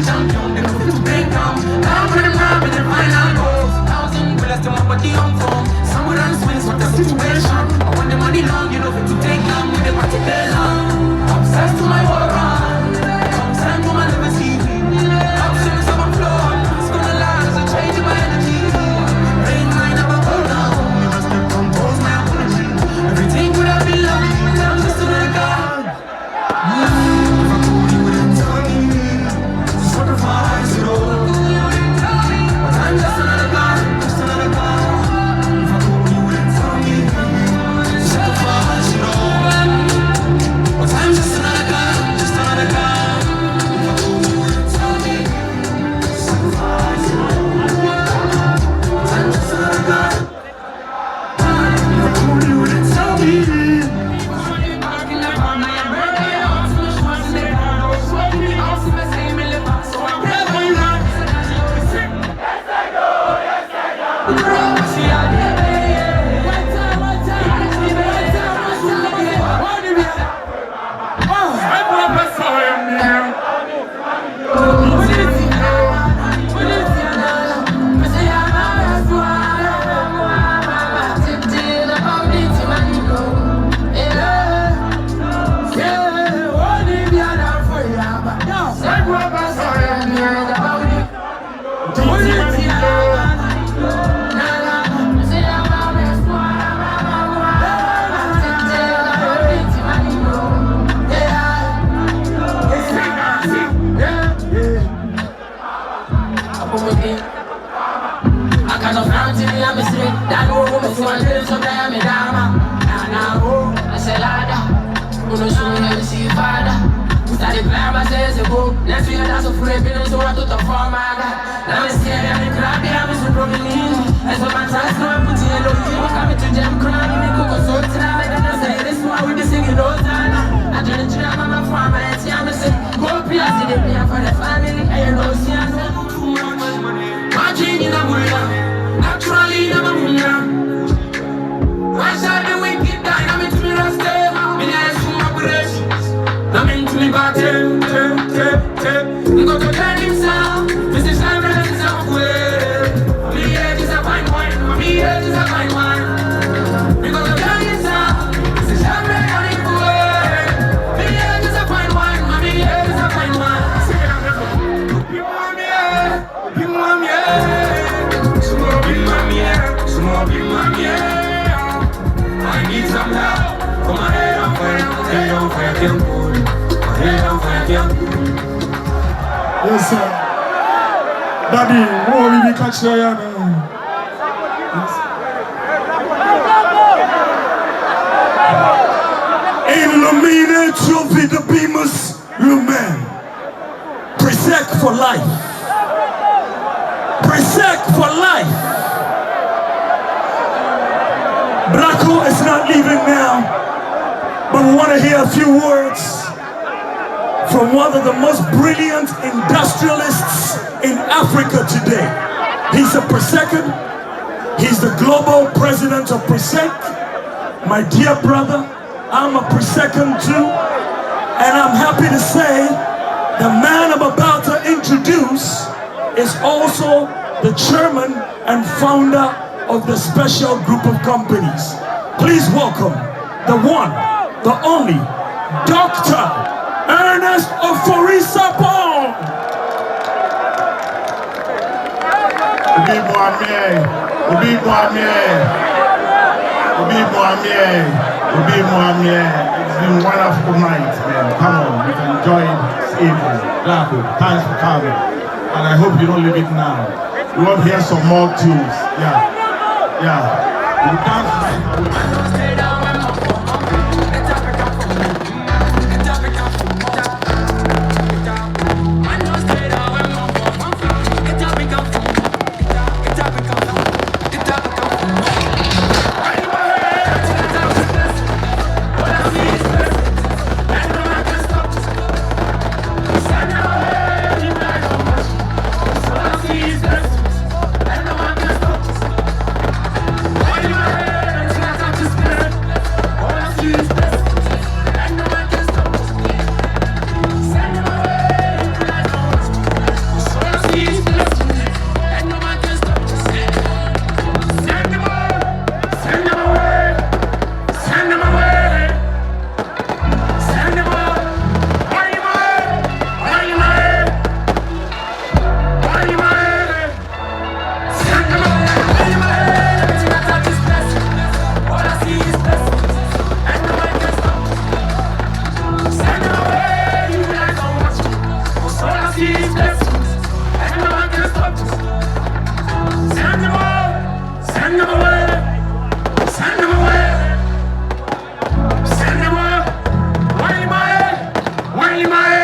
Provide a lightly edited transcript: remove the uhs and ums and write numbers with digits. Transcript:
the champion, they know fit to break down. Now for them now with the final goals. Thousand bullets to my body on form. Some would run swings with the situation. I want the money long, you know fit to take long with the party day long. Obsessed to my war run. Sometimes woman never see me. Options of a floor. It's gonna last, I change my energy. Rain mine never go down. You must have compose my apology. Everything could have been lovely, but I'm just another guy. Sacrifice it all. But I'm just another guy, just another guy. If I told you, wouldn't tell me. Sacrifice it all. But I'm just another guy, just another guy. If I told you, wouldn't tell me. Sacrifice it all. But I'm just another guy. If I told you, wouldn't tell me. Yes, sir. Daddy, what will we catch you Illuminate your vida beamers, Lumen. PRESEC for life. PRESEC for life. Blacko is not leaving now, but we want to hear a few words from one of the most brilliant industrialists in Africa today. He's a PRESECan. He's the global president of PRESEC. My dear brother, I'm a PRESECan too. And I'm happy to say the man I'm about to introduce is also the chairman and founder of the special group of companies. Please welcome the one, the only, Dr. Ernest Oforisapong. It's been a wonderful night, man. Come on, we can enjoy it this evening. Thanks for coming. And I hope you don't leave it now. We want to hear some more tunes. Yeah. We dance. just stop this. Send them all, send them away, send them away, send them all. Why am I?